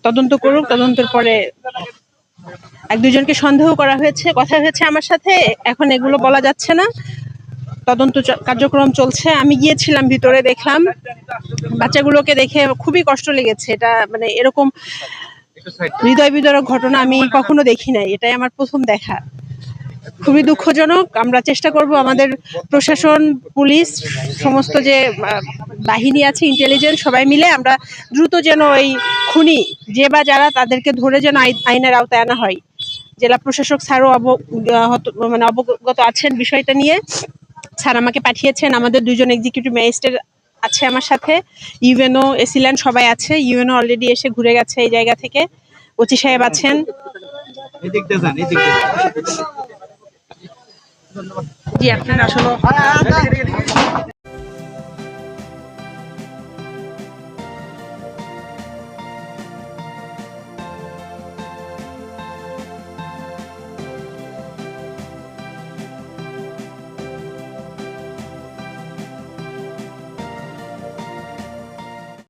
তদন্ত করুক, তদন্তের পরে এক দুজনকে সন্দেহ করা হয়েছে, কথা হয়েছে আমার সাথে, এখন এগুলো বলা যাচ্ছে না। তদন্ত কার্যক্রম চলছে। আমি গিয়েছিলাম ভিতরে, দেখলাম বাচ্চাগুলোকে দেখে খুবই কষ্ট লেগেছে। এটা মানে এরকম হৃদয় বিদারক ঘটনা আমি কখনো দেখি নাই, এটাই আমার প্রথম দেখা। খুবই দুঃখজনক। আমরা চেষ্টা করব আমাদের প্রশাসন, পুলিশ, সমস্ত যে বাহিনী আছে, ইন্টেলিজেন্স, সবাই মিলে আমরা দ্রুত যেন এই খুনি যে বা যারা তাদেরকে ধরে যেন আইনের আওতায় আনা হয়। জেলা প্রশাসক স্যারও মানে অবগত আছেন বিষয়টা নিয়ে। স্যার আমাকে পাঠিয়েছেন, আমাদের দুজন এক্সিকিউটিভ ম্যাজিস্ট্রেট আছে আমার সাথে, ইউএনও, এসিল্যান্ড সবাই আছে। ইউএনও অলরেডি এসে ঘুরে গেছে এই জায়গা থেকে, ওসি সাহেব আছেন। জি, আপনারা আসলে